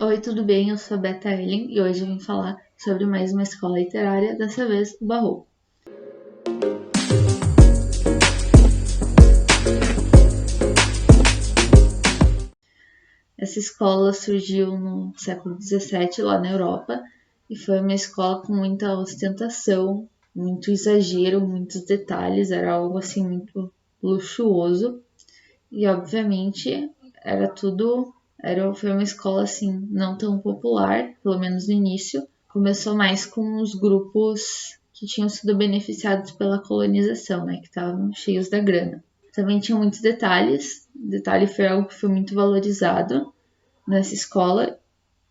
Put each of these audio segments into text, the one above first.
Oi, tudo bem? Eu sou a Beta Ellen e hoje eu vim falar sobre mais uma escola literária, dessa vez o Barroco. Essa escola surgiu no século XVII lá na Europa e foi uma escola com muita ostentação, muito exagero, muitos detalhes, era algo assim muito luxuoso e obviamente foi uma escola assim não tão popular, pelo menos no início. Começou mais com os grupos que tinham sido beneficiados pela colonização, né, que estavam cheios da grana. Também tinha muitos detalhes, detalhe foi algo que foi muito valorizado nessa escola,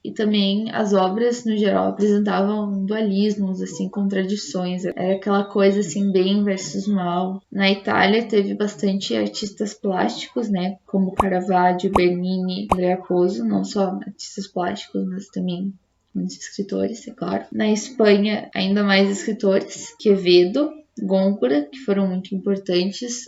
e também as obras no geral apresentavam dualismos, assim, contradições, era aquela coisa assim bem versus mal. Na Itália teve bastante artistas plásticos, né, como Caravaggio, Bernini, Andrea Pozzo, não só artistas plásticos, mas também muitos escritores, é claro. Na Espanha, ainda mais escritores, Quevedo, Góngora, que foram muito importantes,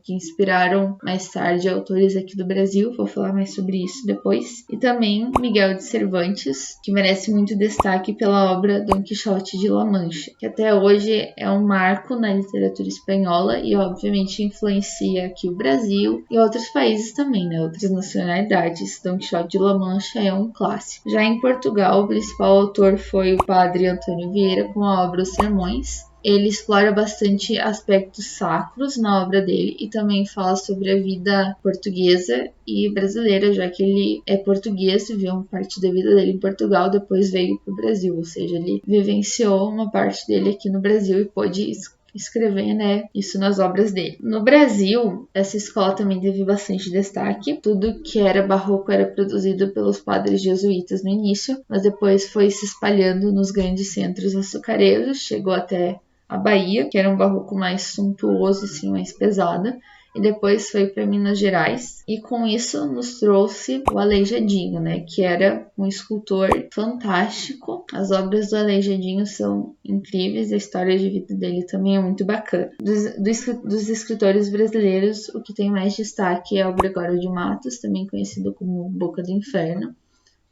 que inspiraram mais tarde autores aqui do Brasil, vou falar mais sobre isso depois. E também Miguel de Cervantes, que merece muito destaque pela obra Dom Quixote de La Mancha, que até hoje é um marco na literatura espanhola e obviamente influencia aqui o Brasil e outros países também, né? Outras nacionalidades. Dom Quixote de La Mancha é um clássico. Já em Portugal, o principal autor foi o padre Antônio Vieira com a obra Os Sermões. Ele explora bastante aspectos sacros na obra dele e também fala sobre a vida portuguesa e brasileira, já que ele é português, viveu uma parte da vida dele em Portugal, depois veio para o Brasil, ou seja, ele vivenciou uma parte dele aqui no Brasil e pôde escrever, né, isso nas obras dele. No Brasil, essa escola também teve bastante destaque. Tudo que era barroco era produzido pelos padres jesuítas no início, mas depois foi se espalhando nos grandes centros açucareiros, chegou até a Bahia, que era um barroco mais suntuoso, assim, mais pesado, e depois foi para Minas Gerais, e com isso nos trouxe o Aleijadinho, né, que era um escultor fantástico. As obras do Aleijadinho são incríveis, a história de vida dele também é muito bacana. Dos escritores brasileiros, o que tem mais destaque é o Gregório de Matos, também conhecido como Boca do Inferno,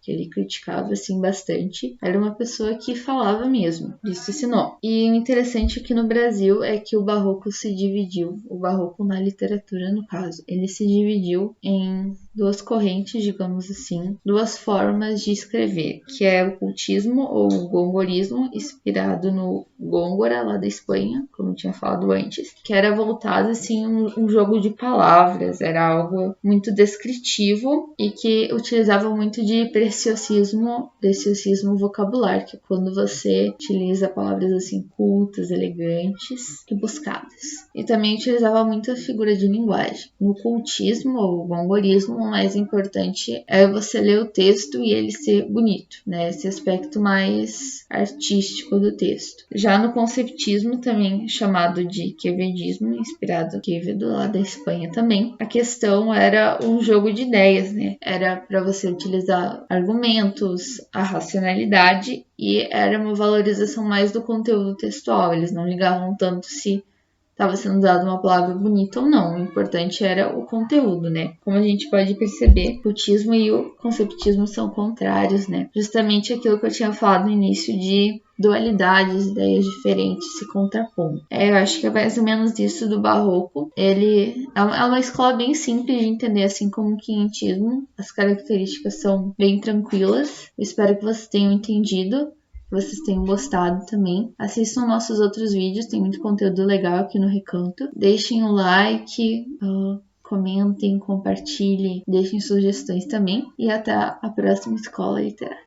que ele criticava assim bastante. Era uma pessoa que falava mesmo, disse esse nome. E o interessante aqui no Brasil é que o barroco se dividiu, o barroco na literatura no caso, ele se dividiu em duas correntes, digamos assim, duas formas de escrever, que é o cultismo ou o gongorismo, inspirado no Góngora, lá da Espanha, como eu tinha falado antes, que era voltado assim um jogo de palavras, era algo muito descritivo e que utilizava muito de preciosismo vocabular, que é quando você utiliza palavras assim cultas, elegantes e buscadas. E também utilizava muito a figura de linguagem. No cultismo ou gongorismo, o mais importante é você ler o texto e ele ser bonito, né? Esse aspecto mais artístico do texto. Já no conceptismo, também chamado de quevedismo, inspirado no Quevedo, lá da Espanha também, a questão era um jogo de ideias, né? Era para você utilizar argumentos, a racionalidade, e era uma valorização mais do conteúdo textual. Eles não ligavam tanto se estava sendo usada uma palavra bonita ou não. O importante era o conteúdo, né? Como a gente pode perceber, o cultismo e o conceptismo são contrários, né? Justamente aquilo que eu tinha falado no início de dualidades, ideias diferentes se contrapondo. Eu acho que é mais ou menos isso do barroco. Ele é uma escola bem simples de entender, assim como o quinhentismo. As características são bem tranquilas. Eu espero que vocês tenham entendido, que vocês tenham gostado também. Assistam nossos outros vídeos, tem muito conteúdo legal aqui no Recanto. Deixem o like, comentem, compartilhem, deixem sugestões também. E até a próxima escola literária.